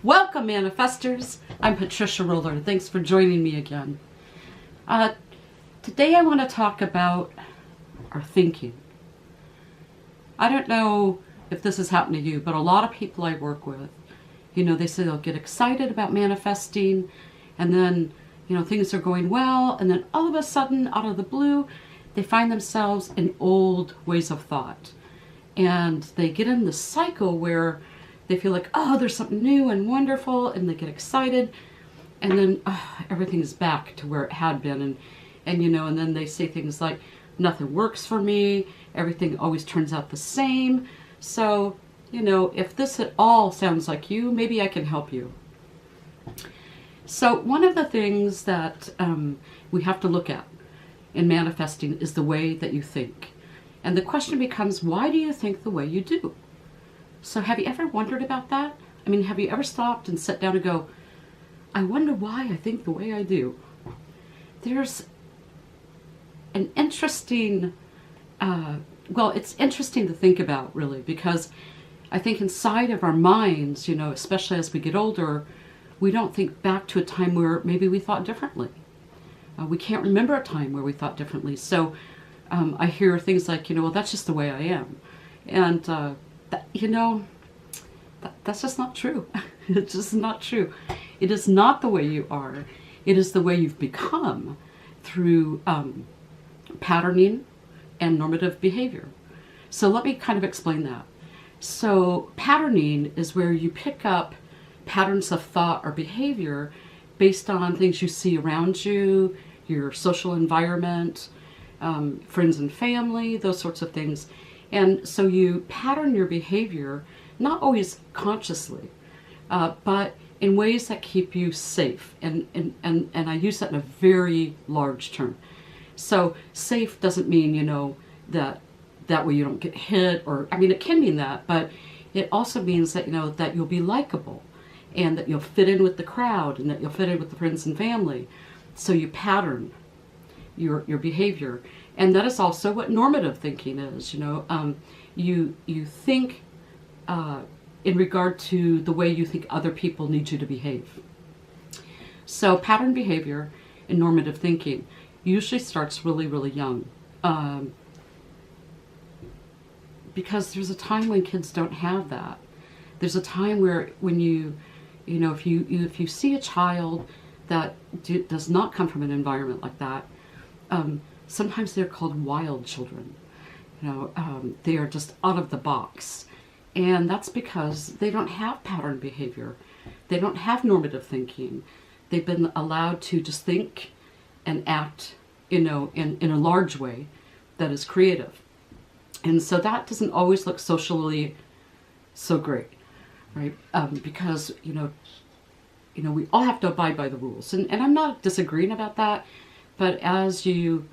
Welcome, manifestors. I'm Patricia Roller. Thanks for joining me again. Today I want to talk about our thinking. I don't know if this has happened to you, but a lot of people I work with, they say they'll get excited about manifesting, and then, things are going well, and then all of a sudden, out of the blue, they find themselves in old ways of thought. And they get in this cycle where they feel like, oh, there's something new and wonderful, and they get excited, and then everything's back to where it had been, and then they say things like, nothing works for me, everything always turns out the same. So, if this at all sounds like you, maybe I can help you. So one of the things that we have to look at in manifesting is the way that you think. And the question becomes, why do you think the way you do? So have you ever wondered about that? I mean, have you ever stopped and sat down and go, I wonder why I think the way I do? There's an interesting, it's interesting to think about, really, because I think inside of our minds, especially as we get older, we don't think back to a time where maybe we thought differently. We can't remember a time where we thought differently. So I hear things like, well, that's just the way I am. And that's just not true. It's just not true. It is not the way you are. It is the way you've become through patterning and normative behavior. So let me kind of explain that. So patterning is where you pick up patterns of thought or behavior based on things you see around you, your social environment, friends and family, those sorts of things. And so you pattern your behavior, not always consciously, but in ways that keep you safe. And I use that in a very large term. So safe doesn't mean, that way you don't get hit, or, it can mean that, but it also means that, that you'll be likable, and that you'll fit in with the crowd, and that you'll fit in with the friends and family. So you pattern your behavior. And that is also what normative thinking is. You think in regard to the way you think other people need you to behave. So pattern behavior in normative thinking usually starts really, really young. Because there's a time when kids don't have that. There's a time where when if you see a child that does not come from an environment like that, sometimes they're called wild children. They are just out of the box. And that's because they don't have pattern behavior. They don't have normative thinking. They've been allowed to just think and act, in a large way that is creative. And so that doesn't always look socially so great, right? Because, we all have to abide by the rules. And I'm not disagreeing about that, but as you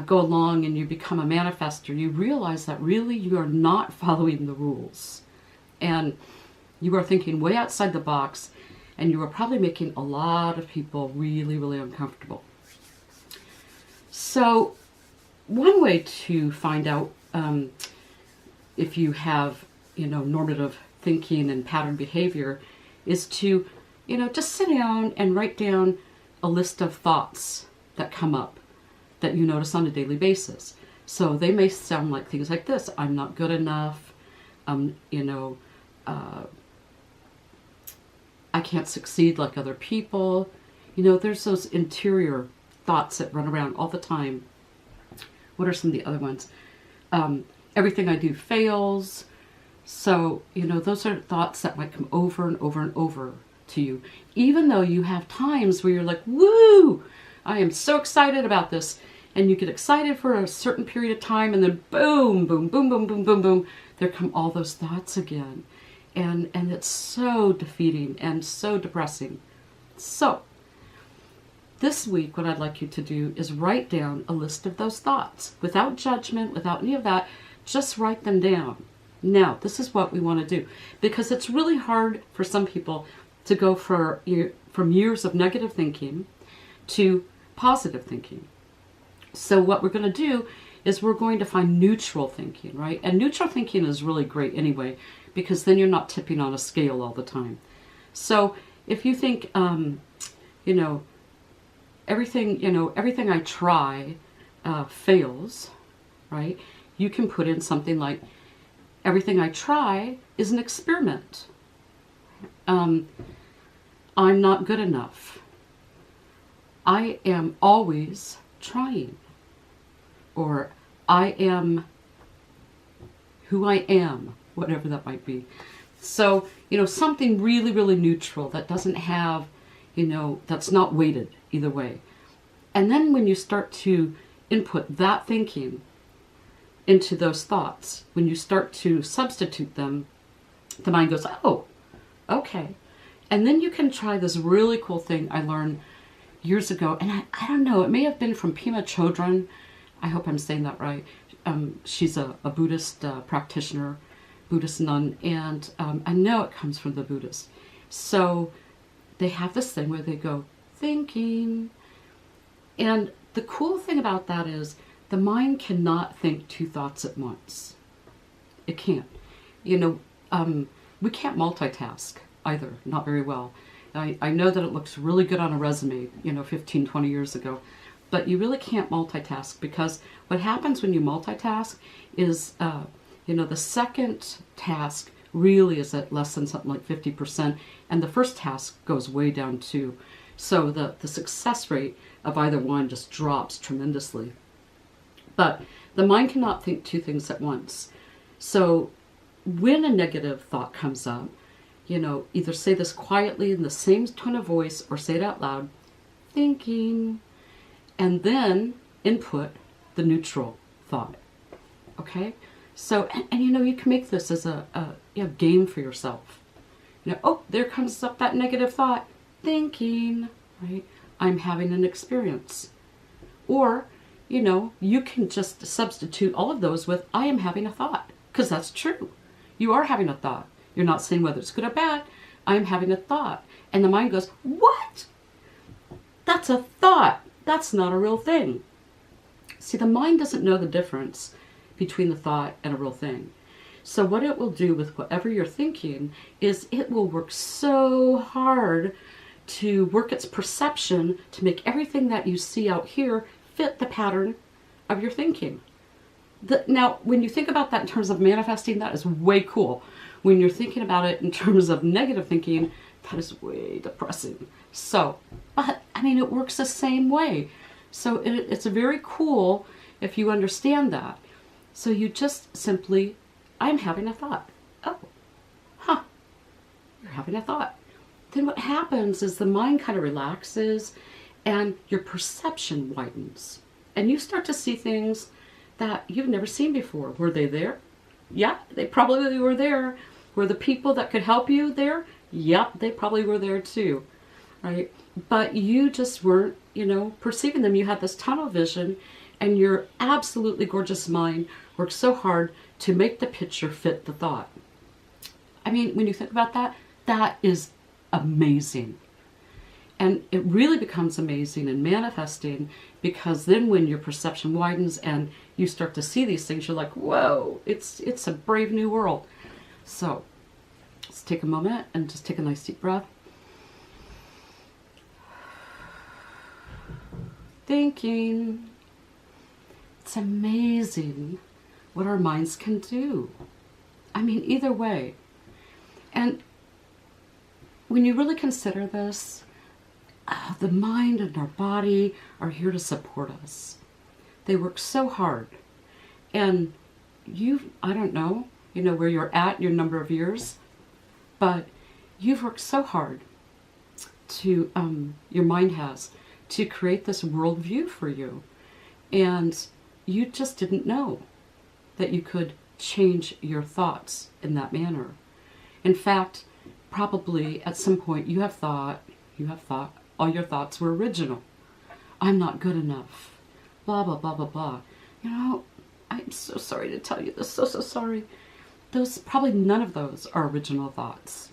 go along and you become a manifestor, you realize that really you are not following the rules. And you are thinking way outside the box, and you are probably making a lot of people really, really uncomfortable. So one way to find out if you have, normative thinking and pattern behavior is to, just sit down and write down a list of thoughts that come up that you notice on a daily basis. So they may sound like things like this: I'm not good enough, I can't succeed like other people. There's those interior thoughts that run around all the time. What are some of the other ones? Everything I do fails. So, those are thoughts that might come over and over and over to you, even though you have times where you're like, woo, I am so excited about this. And you get excited for a certain period of time, and then boom, boom, boom, boom, boom, boom, boom, there come all those thoughts again. And it's so defeating and so depressing. So this week, what I'd like you to do is write down a list of those thoughts without judgment, without any of that. Just write them down. Now, this is what we want to do, because it's really hard for some people to go from years of negative thinking to positive thinking. So what we're going to do is we're going to find neutral thinking, right? And neutral thinking is really great anyway, because then you're not tipping on a scale all the time. So if you think, you know, everything I try fails, right? You can put in something like, everything I try is an experiment. I'm not good enough. I am always trying. Or I am who I am, whatever that might be. So, something really, really neutral that doesn't have, that's not weighted either way. And then when you start to input that thinking into those thoughts, when you start to substitute them, the mind goes, oh, okay. And then you can try this really cool thing I learned years ago. And I don't know, it may have been from Pema Chodron. I hope I'm saying that right. She's a Buddhist practitioner, Buddhist nun, and I know it comes from the Buddhists. So they have this thing where they go, thinking. And the cool thing about that is the mind cannot think two thoughts at once. It can't. We can't multitask either, not very well. I know that it looks really good on a resume, 15, 20 years ago, but you really can't multitask, because what happens when you multitask is, the second task really is at less than something like 50%, and the first task goes way down too. So the success rate of either one just drops tremendously. But the mind cannot think two things at once. So when a negative thought comes up, either say this quietly in the same tone of voice or say it out loud, thinking, and then input the neutral thought. Okay? So, and you can make this as a game for yourself. Oh, there comes up that negative thought, thinking, right? I'm having an experience. Or, you can just substitute all of those with, I am having a thought, because that's true. You are having a thought. You're not saying whether it's good or bad. I am having a thought. And the mind goes, what? That's a thought. That's not a real thing. See, the mind doesn't know the difference between the thought and a real thing. So what it will do with whatever you're thinking is it will work so hard to work its perception to make everything that you see out here fit the pattern of your thinking. Now, when you think about that in terms of manifesting, that is way cool. When you're thinking about it in terms of negative thinking, that is way depressing. So, but, it works the same way. So it's very cool if you understand that. So you just simply, I'm having a thought. Oh, you're having a thought. Then what happens is the mind kind of relaxes and your perception widens. And you start to see things that you've never seen before. Were they there? Yeah, they probably were there. Were the people that could help you there? Yep, they probably were there too, right? But you just weren't, perceiving them. You had this tunnel vision, and your absolutely gorgeous mind worked so hard to make the picture fit the thought. When you think about that, that is amazing. And it really becomes amazing in manifesting, because then when your perception widens and you start to see these things, you're like, whoa, it's a brave new world. So let's take a moment and just take a nice deep breath. Thinking. It's amazing what our minds can do. Either way. And when you really consider this, the mind and our body are here to support us. They work so hard. And I don't know, where you're at in your number of years, but you've worked so hard to, your mind has, to create this worldview for you. And you just didn't know that you could change your thoughts in that manner. In fact, probably at some point you have thought all your thoughts were original. I'm not good enough. Blah, blah, blah, blah, blah. I'm so sorry to tell you this. So sorry. Probably none of those are original thoughts.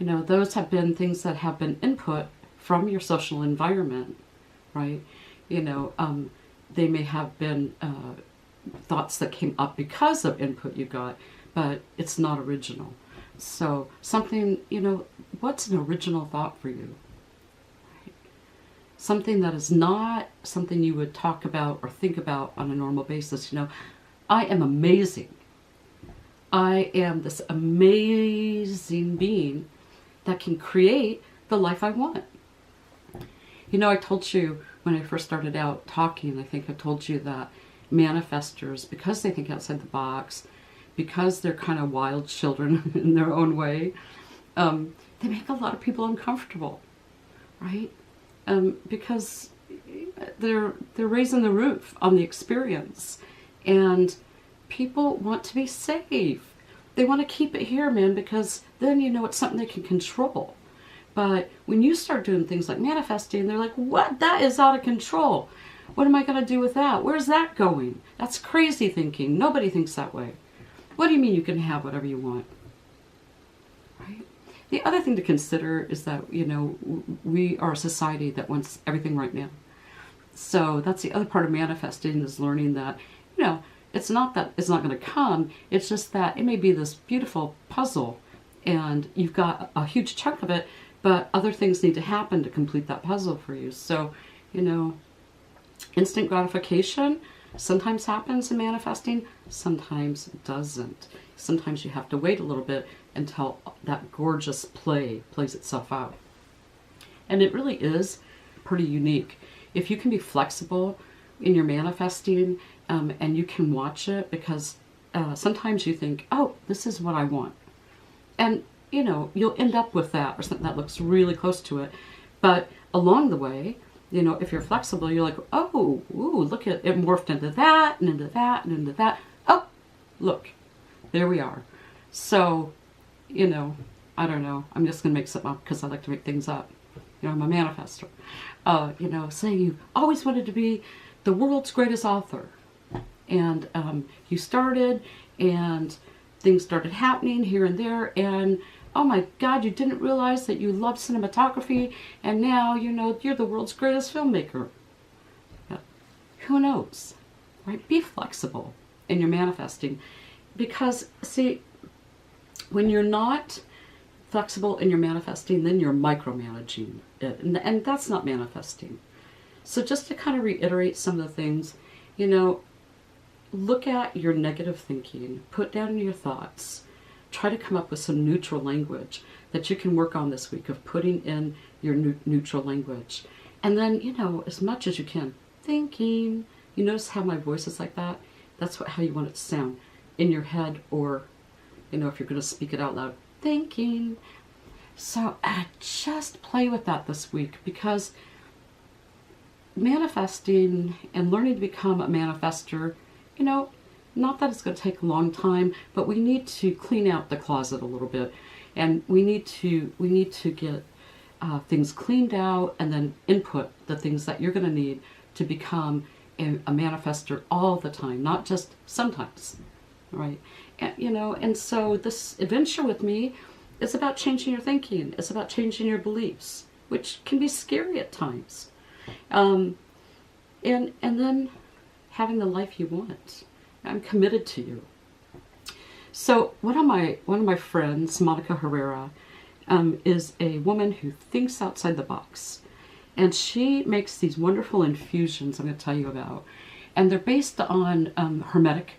Those have been things that have been input from your social environment, right? They may have been thoughts that came up because of input you got, but it's not original. So something, what's an original thought for you? Right? Something that is not something you would talk about or think about on a normal basis. I am amazing. I am this amazing being that can create the life I want. I told you when I first started out talking, I think I told you that manifestors, because they think outside the box, because they're kind of wild children in their own way, they make a lot of people uncomfortable, right? Because they're raising the roof on the experience, and people want to be safe. They want to keep it here, man, because then it's something they can control. But when you start doing things like manifesting, they're like, what? That is out of control. What am I going to do with that? Where's that going? That's crazy thinking. Nobody thinks that way. What do you mean you can have whatever you want? Right? The other thing to consider is that, we are a society that wants everything right now. So that's the other part of manifesting, is learning that, it's not that it's not going to come. It's just that it may be this beautiful puzzle and you've got a huge chunk of it, but other things need to happen to complete that puzzle for you. So, instant gratification sometimes happens in manifesting, sometimes it doesn't. Sometimes you have to wait a little bit until that gorgeous play plays itself out. And it really is pretty unique. If you can be flexible in your manifesting, and you can watch it, because sometimes you think, oh, this is what I want. And, you'll end up with that or something that looks really close to it. But along the way, if you're flexible, you're like, oh, ooh, look at it, morphed into that and into that and into that. Oh, look, there we are. So, I don't know. I'm just going to make something up because I like to make things up. I'm a manifestor. Say you always wanted to be the world's greatest author. And you started, and things started happening here and there, and oh my God, you didn't realize that you loved cinematography, and now you're the world's greatest filmmaker. But who knows, right? Be flexible in your manifesting, because see, when you're not flexible in your manifesting, then you're micromanaging it, and that's not manifesting. So just to kind of reiterate some of the things, look at your negative thinking, put down your thoughts, try to come up with some neutral language that you can work on this week, of putting in your neutral language. And then, as much as you can, thinking. You notice how my voice is like that? That's how you want it to sound in your head, or, if you're going to speak it out loud, thinking. So just play with that this week, because manifesting and learning to become a manifester, not that it's going to take a long time, but we need to clean out the closet a little bit, and we need to get things cleaned out, and then input the things that you're going to need to become a manifester all the time, not just sometimes, right? And so this adventure with me is about changing your thinking. It's about changing your beliefs, which can be scary at times, and then having the life you want. I'm committed to you. So one of my friends, Monica Herrera, is a woman who thinks outside the box, and she makes these wonderful infusions I'm going to tell you about, and they're based on Hermetic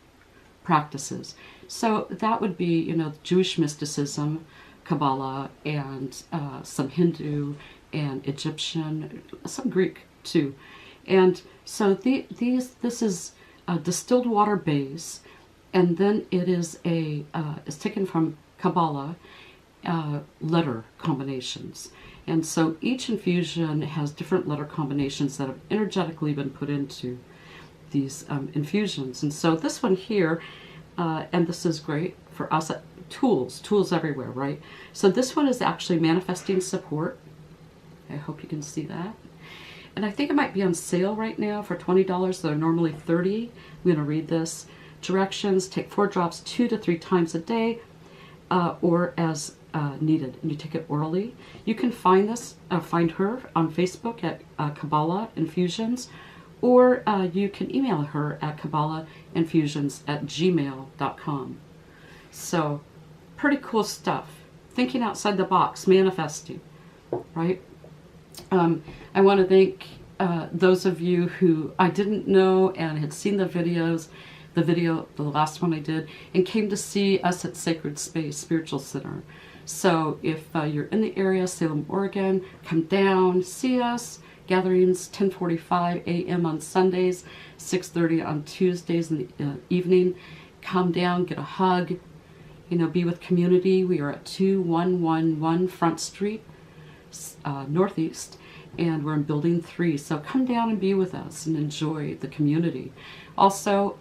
practices. So that would be Jewish mysticism, Kabbalah, and some Hindu and Egyptian, some Greek too. And so this is a distilled water base, and then it is it's taken from Kabbalah letter combinations. And so each infusion has different letter combinations that have energetically been put into these infusions. And so this one here, and this is great for us, tools everywhere, right? So this one is actually manifesting support. I hope you can see that. And I think it might be on sale right now for $20. They're normally $30. I'm going to read this. Directions: take 4 drops 2 to 3 times a day, or as needed, and you take it orally. You can find her on Facebook at Kabbalah Infusions, or you can email her at kabbalahinfusions@gmail.com. So pretty cool stuff. Thinking outside the box, manifesting, right? I want to thank those of you who I didn't know and had seen the videos, the last one I did, and came to see us at Sacred Space Spiritual Center. So if you're in the area, Salem, Oregon, come down, see us. Gatherings 10:45 a.m. on Sundays, 6:30 on Tuesdays in the evening. Come down, get a hug, be with community. We are at 2111 Front Street, Northeast, and we're in Building 3. So come down and be with us and enjoy the community. Also,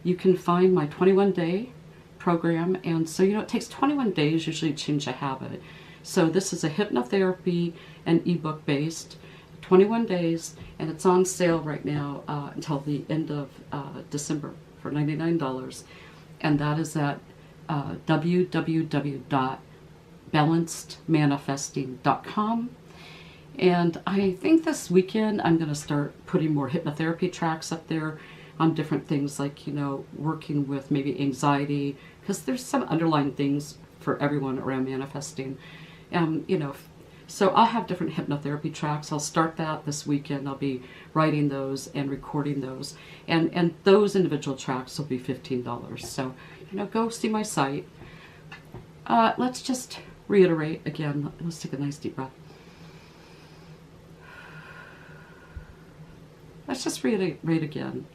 you can find my 21-day program. And so, it takes 21 days usually to change a habit. So this is a hypnotherapy and ebook based, 21 days, and it's on sale right now until the end of December for $99. And that is at www.balancedmanifesting.com. And I think this weekend I'm going to start putting more hypnotherapy tracks up there on different things like, working with maybe anxiety, because there's some underlying things for everyone around manifesting. So I'll have different hypnotherapy tracks. I'll start that this weekend. I'll be writing those and recording those. And those individual tracks will be $15. So, go see my site. Let's just reiterate again. Let's take a nice deep breath. Let's just reiterate again.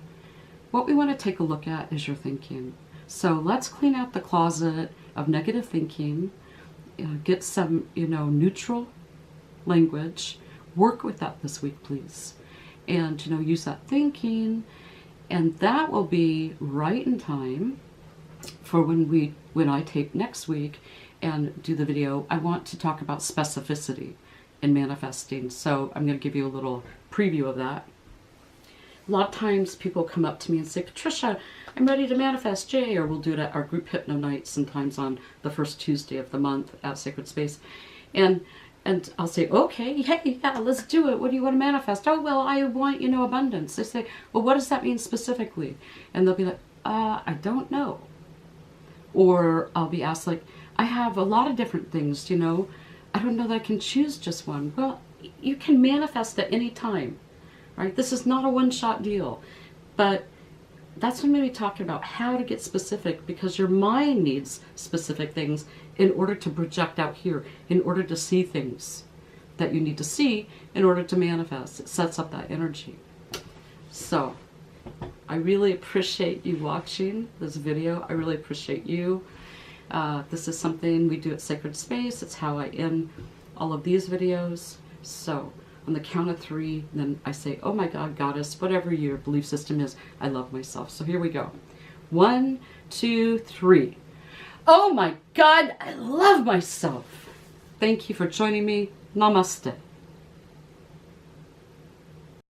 What we want to take a look at is your thinking. So let's clean out the closet of negative thinking. Get some, neutral language. Work with that this week, please. And, use that thinking. And that will be right in time for when I tape next week and do the video. I want to talk about specificity in manifesting. So I'm going to give you a little preview of that. A lot of times people come up to me and say, Patricia, I'm ready to manifest, yay, or we'll do it at our group hypno night sometimes on the first Tuesday of the month at Sacred Space. And I'll say, okay, hey, yeah, let's do it. What do you want to manifest? Oh, well, I want, abundance. They say, well, what does that mean specifically? And they'll be like, I don't know. Or I'll be asked, like, I have a lot of different things, I don't know that I can choose just one. Well, you can manifest at any time. Right? This is not a one-shot deal, but that's what I'm going to be talking about, how to get specific, because your mind needs specific things in order to project out here, in order to see things that you need to see in order to manifest. It sets up that energy. So I really appreciate you watching this video. I really appreciate you. This is something we do at Sacred Space. It's how I end all of these videos. So on the count of 3, then I say, oh my God, Goddess, whatever your belief system is, I love myself. So here we go. 1, 2, 3. Oh my God, I love myself. Thank you for joining me. Namaste.